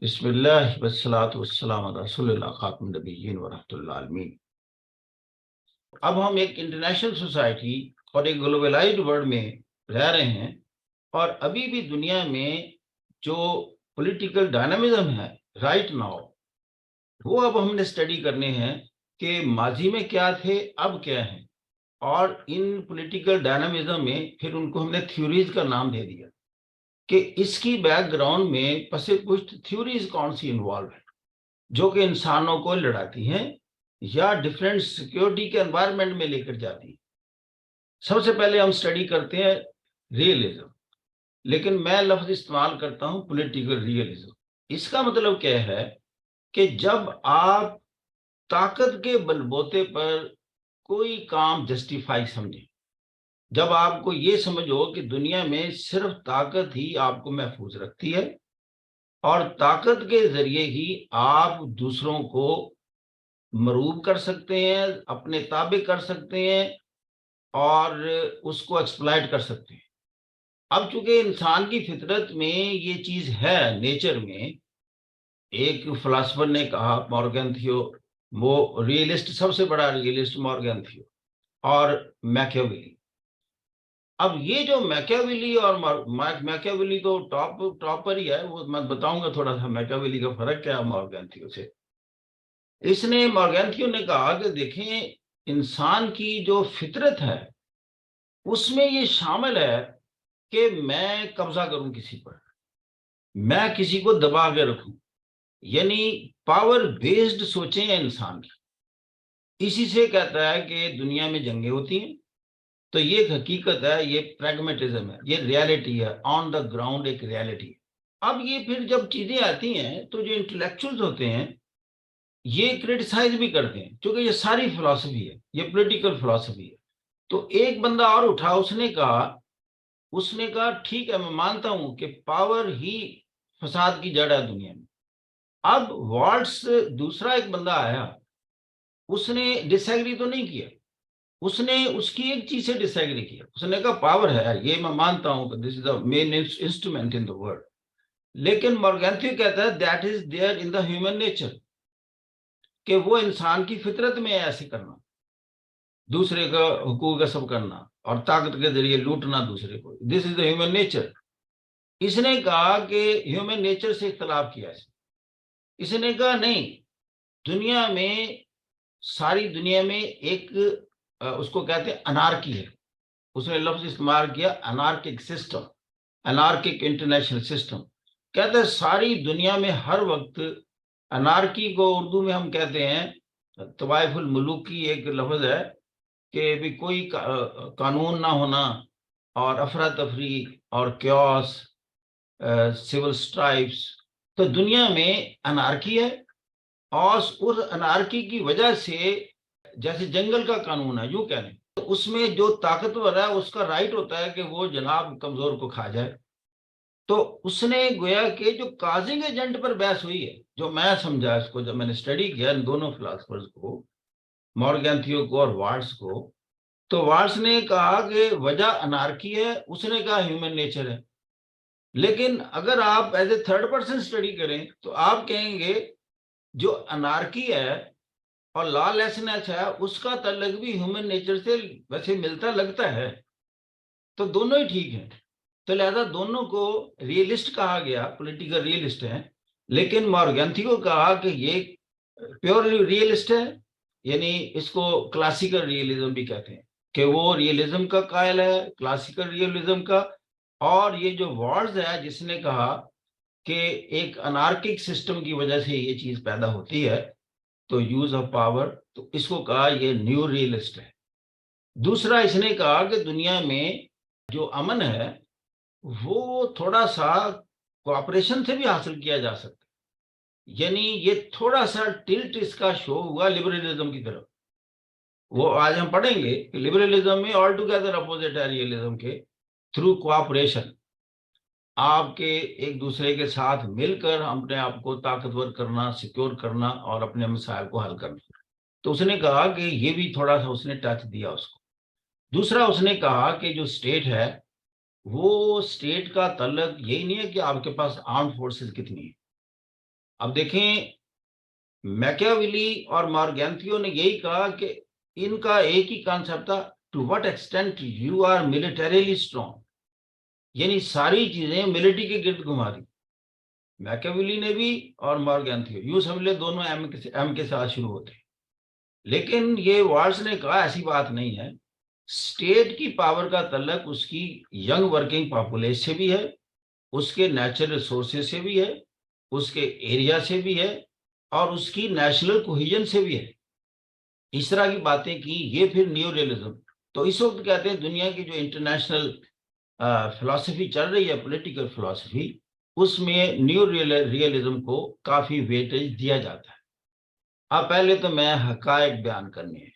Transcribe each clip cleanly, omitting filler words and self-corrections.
بسم اللہ والصلاۃ والسلام علی رسول اللہ خاتم النبیین ورحمۃ اللہ عالمین۔ اب ہم ایک انٹرنیشنل سوسائٹی اور ایک گلوبلائزڈ ورلڈ میں رہ رہے ہیں، اور ابھی بھی دنیا میں جو پولیٹیکل ڈائنامزم ہے رائٹ ناؤ، وہ اب ہم نے اسٹڈی کرنے ہیں کہ ماضی میں کیا تھے، اب کیا ہیں، اور ان پولیٹیکل ڈائنامزم میں پھر ان کو ہم نے تھیوریز کا نام دے دیا کہ اس کی بیک گراؤنڈ میں پس پشت تھیوریز کون سی انوالو ہے جو کہ انسانوں کو لڑاتی ہیں یا ڈیفرنٹ سیکیورٹی کے انوائرمنٹ میں لے کر جاتی ہیں۔ سب سے پہلے ہم سٹڈی کرتے ہیں ریئلزم، لیکن میں لفظ استعمال کرتا ہوں پولیٹیکل ریئلزم۔ اس کا مطلب کیا ہے کہ جب آپ طاقت کے بل بوتے پر کوئی کام جسٹیفائی سمجھیں، جب آپ کو یہ سمجھ ہو کہ دنیا میں صرف طاقت ہی آپ کو محفوظ رکھتی ہے اور طاقت کے ذریعے ہی آپ دوسروں کو مروب کر سکتے ہیں، اپنے تابع کر سکتے ہیں اور اس کو ایکسپلائٹ کر سکتے ہیں۔ اب چونکہ انسان کی فطرت میں یہ چیز ہے، نیچر میں، ایک فلاسفر نے کہا مورگن تھیو، وہ ریئلسٹ، سب سے بڑا ریئلسٹ مورگن تھیو اور میکیاویلی۔ اب یہ جو میکیاویلی اور میکیاویلی تو ٹاپ پر ہی ہے، وہ میں بتاؤں گا تھوڑا سا میکیاویلی کا فرق کیا ہے مورگن تھیو سے۔ اس نے مورگن تھیو نے کہا کہ دیکھیں، انسان کی جو فطرت ہے اس میں یہ شامل ہے کہ میں قبضہ کروں کسی پر، میں کسی کو دبا کے رکھوں، یعنی پاور بیسڈ سوچیں ہیں انسان کی۔ اسی سے کہتا ہے کہ دنیا میں جنگیں ہوتی ہیں، تو یہ ایک حقیقت ہے، یہ پریگمیٹزم ہے، یہ ریالٹی ہے، آن دا گراؤنڈ ایک ریالٹی ہے۔ اب یہ پھر جب چیزیں آتی ہیں تو جو انٹلیکچوئلز ہوتے ہیں یہ کرٹیسائز بھی کرتے ہیں، کیونکہ یہ ساری فلسفی ہے، یہ پولیٹیکل فلسفی ہے۔ تو ایک بندہ اور اٹھا، اس نے کہا ٹھیک ہے، میں مانتا ہوں کہ پاور ہی فساد کی جڑ ہے دنیا میں۔ اب والٹس دوسرا ایک بندہ آیا، اس نے ڈس ایگری تو نہیں کیا، اس نے اس کی ایک چیز سے ڈس ایگری کیا، اس نے کہا پاور ہے، یہ میں مانتا ہوں کہ دس از دا مین انسٹرومنٹ ان دا ورلڈ، لیکن مورگنتھیو کہتا ہے that is there in the human nature, کہ وہ انسان کی فطرت میں ہے ایسے کرنا، دوسرے کا حقوق غصب کرنا اور طاقت کے ذریعے لوٹنا دوسرے کو، دس از دا ہیومن نیچر۔ اس نے کہا کہ ہیومن نیچر سے اختلاف کیا ہے، اس نے کہا نہیں، دنیا میں، ساری دنیا میں ایک اس کو کہتے ہیں انارکی ہے، اس نے لفظ استعمال کیا انارکک سسٹم، انارکک انٹرنیشنل سسٹم۔ کہتے ہیں ساری دنیا میں ہر وقت انارکی کو اردو میں ہم کہتے ہیں طوائف الملوک کی ایک لفظ ہے کہ بھی کوئی قانون نہ ہونا اور افراتفری اور کیوس، سول سٹرائپس، تو دنیا میں انارکی ہے، اور اس انارکی کی وجہ سے جیسے جنگل کا قانون ہے یوں کہہ لیں، تو اس میں جو طاقتور ہے اس کا رائٹ ہوتا ہے کہ وہ جناب کمزور کو کھا جائے۔ تو اس نے گویا کہ جو کازنگ ایجنٹ پر بحث ہوئی ہے، جو میں سمجھا اس کو جب میں نے اسٹڈی کیا ان دونوں فلاسفرز کو، مورگن تھیو کو اور وارٹس کو، تو وارٹس نے کہا کہ وجہ انارکی ہے، اس نے کہا ہیومن نیچر ہے۔ لیکن اگر آپ as a third person study کریں تو آپ کہیں گے جو انارکی ہے اور لا لیسنس ہے اس کا تعلق بھی ہیومن نیچر سے ویسے ملتا لگتا ہے، تو دونوں ہی ٹھیک ہیں۔ تو لہذا دونوں کو ریئلسٹ کہا گیا، پولیٹیکل ریئلسٹ ہیں، لیکن مورگنتھی کو کہا کہ یہ پیور ریئلسٹ ہے، یعنی اس کو کلاسیکل ریئلزم بھی کہتے ہیں کہ وہ ریئلزم کا قائل ہے، کلاسیکل ریئلزم کا۔ اور یہ جو وارڈز ہے جس نے کہا کہ ایک انارکک سسٹم کی وجہ سے یہ چیز پیدا ہوتی ہے، تو یوز آف پاور، تو اس کو کہا یہ نیو ریئلسٹ ہے۔ دوسرا اس نے کہا کہ دنیا میں جو امن ہے وہ تھوڑا سا کوآپریشن سے بھی حاصل کیا جا سکتا ہے، یعنی یہ تھوڑا سا ٹلٹ اس کا شو ہوا لبرلزم کی طرف۔ وہ آج ہم پڑھیں گے کہ لبرلزم میں آل ٹوگیدر اپوزٹ ہے ریئلزم کے، تھرو کوآپریشن، آپ کے ایک دوسرے کے ساتھ مل کر اپنے آپ کو طاقتور کرنا، سیکیور کرنا اور اپنے مسائل کو حل کرنا۔ تو اس نے کہا کہ یہ بھی تھوڑا سا اس نے ٹچ دیا اس کو۔ دوسرا اس نے کہا کہ جو اسٹیٹ ہے وہ اسٹیٹ کا تعلق یہی نہیں ہے کہ آپ کے پاس آرم فورسز کتنی ہیں، اب دیکھیں میکیاویلی اور مارگینتھیو نے یہی کہا کہ ان کا ایک ہی کانسیپٹ تھا to what extent you are militarily strong, یعنی ساری چیزیں ملٹری کے گرد گھما دی. میکیاویلی نے بھی اور مارگینتھیو، یوں سمجھ لے دونوں ایم کے ساتھ شروع ہوتے ہیں. لیکن یہ وارڈز نے کہا ایسی بات نہیں ہے، اسٹیٹ کی پاور کا تعلق اس کی ینگ ورکنگ پاپولیشن سے بھی ہے، اس کے نیچرل ریسورسز سے بھی ہے، اس کے ایریا سے بھی ہے، اور اس کی نیشنل کوہیجن سے بھی ہے. اس طرح کی باتیں کی. یہ پھر نیو ریئلزم. تو اس وقت کہتے ہیں دنیا کی جو انٹرنیشنل فلسفی چل رہی ہے، پولیٹیکل فلسفی، اس میں نیو ریئلزم کو کافی ویٹیج دیا جاتا ہے. اب پہلے تو میں حقائق بیان کرنے ہیں.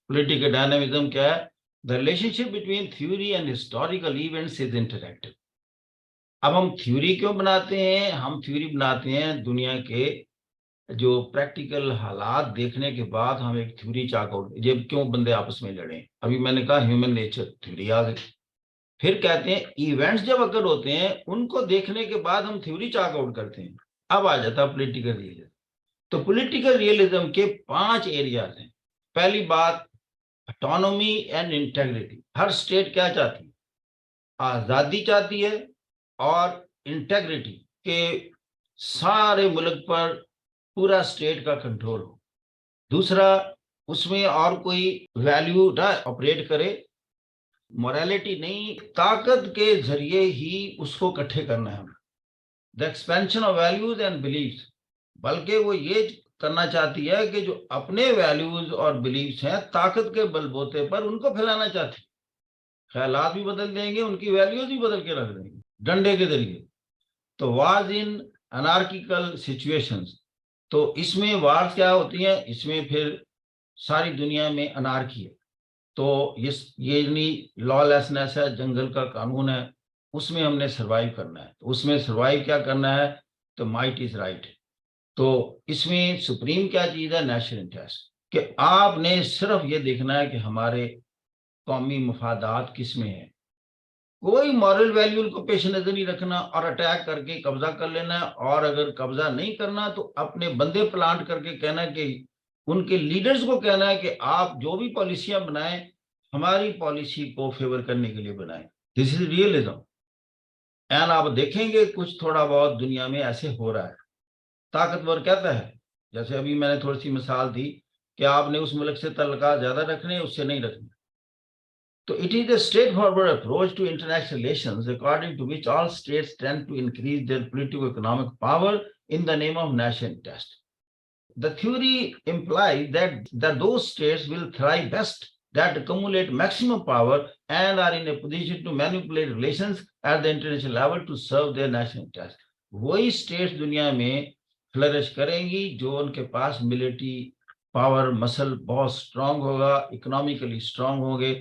پولیٹیکل ڈائنامزم کیا ہے؟ The relationship between theory and historical events is interactive. اب ہم تھیوری کیوں بناتے ہیں؟ ہم تھیوری بناتے ہیں دنیا کے جو پریکٹیکل حالات دیکھنے کے بعد ہم ایک تھیوری چاک آؤٹ. جب کیوں بندے آپس میں لڑیں؟ ابھی میں نے کہا ہیومن نیچر، تھیوری آ گئی. پھر کہتے ہیں ایونٹس جب اکر ہوتے ہیں ان کو دیکھنے کے بعد ہم تھیوری چاک آؤٹ کرتے ہیں. اب آ جاتا پولیٹیکل ریئلزم. تو پولیٹیکل ریئلزم کے 5 ایریاز ہیں. پہلی بات autonomy and integrity. Hare state کیا چاہتی ہے؟ آزادی چاہتی ہے اور انٹیگریٹی، کہ سارے ملک پر پورا اسٹیٹ کا کنٹرول ہو. دوسرا، اس میں اور کوئی ویلیو نہ آپریٹ کرے، موریلٹی نہیں، طاقت کے ذریعے ہی اس کو اکٹھے کرنا ہے. The expansion of values and beliefs. بلکہ وہ یہ کرنا چاہتی ہے کہ جو اپنے ویلیوز اور بلیفس ہیں طاقت کے بل بوتے پر ان کو پھیلانا چاہتی ہے. خیالات بھی بدل دیں گے، ان کی ویلیوز بھی بدل کے رکھ دیں گے ڈنڈے کے ذریعے. تو وارز ان انارکیکل سچویشنز. تو اس میں وارز کیا ہوتی ہیں؟ اس میں پھر ساری دنیا میں انارکی ہے. تو یہ لا لیسنس ہے، جنگل کا قانون ہے، اس میں ہم نے سروائیو کرنا ہے. تو اس میں سروائیو کیا کرنا ہے؟ تو مائٹ از رائٹ. تو اس میں سپریم کیا چیز ہے؟ National interest. کہ آپ نے صرف یہ دیکھنا ہے کہ ہمارے قومی مفادات کس میں ہیں. کوئی مورل ویلیو کو پیش نظر نہیں رکھنا اور اٹیک کر کے قبضہ کر لینا. اور اگر قبضہ نہیں کرنا تو اپنے بندے پلانٹ کر کے کہنا کہ ان کے لیڈرز کو کہنا ہے کہ آپ جو بھی پالیسیاں بنائیں ہماری پالیسی کو فیور کرنے کے لیے بنائیں. دس از ریئلزم. اینڈ آپ دیکھیں گے کچھ تھوڑا بہت دنیا میں ایسے ہو رہا ہے. طاقتور کہتا ہے، جیسے ابھی میں نے تھوڑی سی مثال دی کہ آپ نے اس ملک سے تعلقات زیادہ رکھنے، اس سے نہیں رکھنے. تو it is a straightforward approach to international relations according to which all states tend to increase their political economic power in the name of national interest. The theory implies that those states will thrive best that accumulate maximum power and are in a position to manipulate relations at the international level to serve their national interest. وہی states دنیا میں flourish کریں گی جو ان کے پاس military power مسل بہت strong ہوگا، اکنامیکلی اسٹرانگ ہوں گے.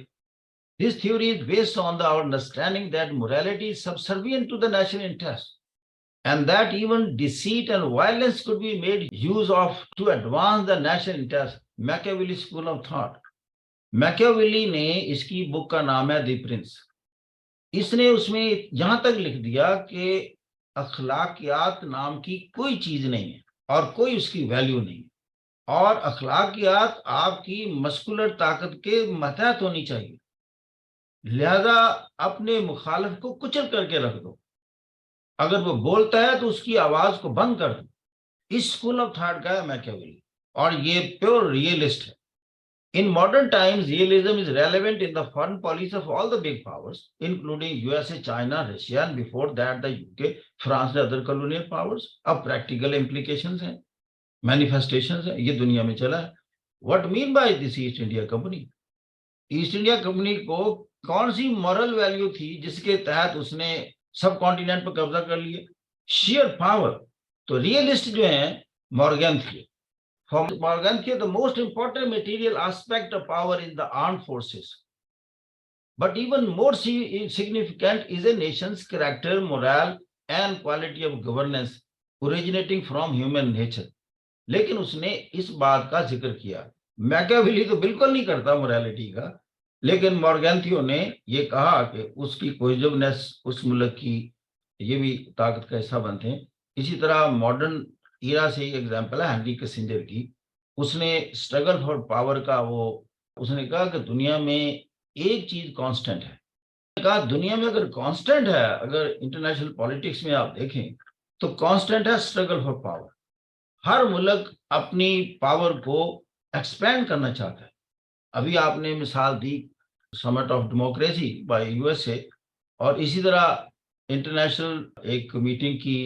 This theory is based on our understanding that morality is subservient to the national interest, and that even deceit and violence could be made use of to advance the national interest. Machiavelli School of Thought. Machiavelli نے اس کی بک کا نام ہے دی prince. اس نے اس میں یہاں تک لکھ دیا کہ اخلاقیات نام کی کوئی چیز نہیں ہے اور کوئی اس کی ویلیو نہیں ہے، اور اخلاقیات آپ کی مسکولر طاقت کے ماتحت ہونی چاہیے. لہذا اپنے مخالف کو کچل کر کے رکھ دو. اگر وہ بولتا ہے تو اس کی آواز کو بند کر دو. اس اسکول آف تھاٹ کا ہے میکیاویلی، اور یہ پیور ریئلسٹ ہے. In modern times, realism is relevant in the foreign policy of all the big powers, including USA, China, Russia, and before that the UK, France, and other colonial powers. اب practical implications ہیں، manifestations ہیں، یہ دنیا میں چلا ہے. What mean by this East India Company? East India company کو کون سی مورل ویلیو تھی جس کے تحت اس نے سب کانٹیننٹ پر قبضہ کر لیے؟ Share power. تو ریئلسٹ جو ہیں مورگنتھیو. For Morganthia, the most important material aspect of power is the armed forces. But even more significant is a nation's character, morale, and quality of governance originating from human nature. لیکن اس نے اس بات کا ذکر کیا. میکیاویلی تو بالکل نہیں کرتا موریلٹی کا، لیکن مورگنتھیو نے یہ کہا کہ اس کی کوہیزونیس اس ملک کی یہ بھی طاقت کا حصہ بنتے ہیں. اسی طرح ماڈرن ایرا سے ہی ایگزامپل ہے ہینری کسنجر کی. اس نے اسٹرگل فار پاور کا اس نے کہا کہ دنیا میں ایک چیز کانسٹنٹ ہے. کہا دنیا میں اگر کانسٹنٹ ہے، اگر انٹرنیشنل پالیٹکس میں آپ دیکھیں تو کانسٹنٹ ہے اسٹرگل فار پاور. ہر ملک اپنی پاور کو ایکسپینڈ کرنا چاہتا ہے. ابھی آپ نے مثال دی summit of democracy by U S A, اور اسی طرح انٹرنیشنل ایک میٹنگ کی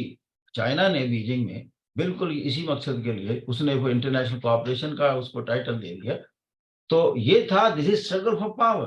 چائنا نے بیجنگ میں، بالکل اسی مقصد کے لیے اس نے وہ انٹرنیشنل کوآپریشن کا اس کو ٹائٹل دے دیا. تو یہ تھا دس از اسٹرگل فار پاور.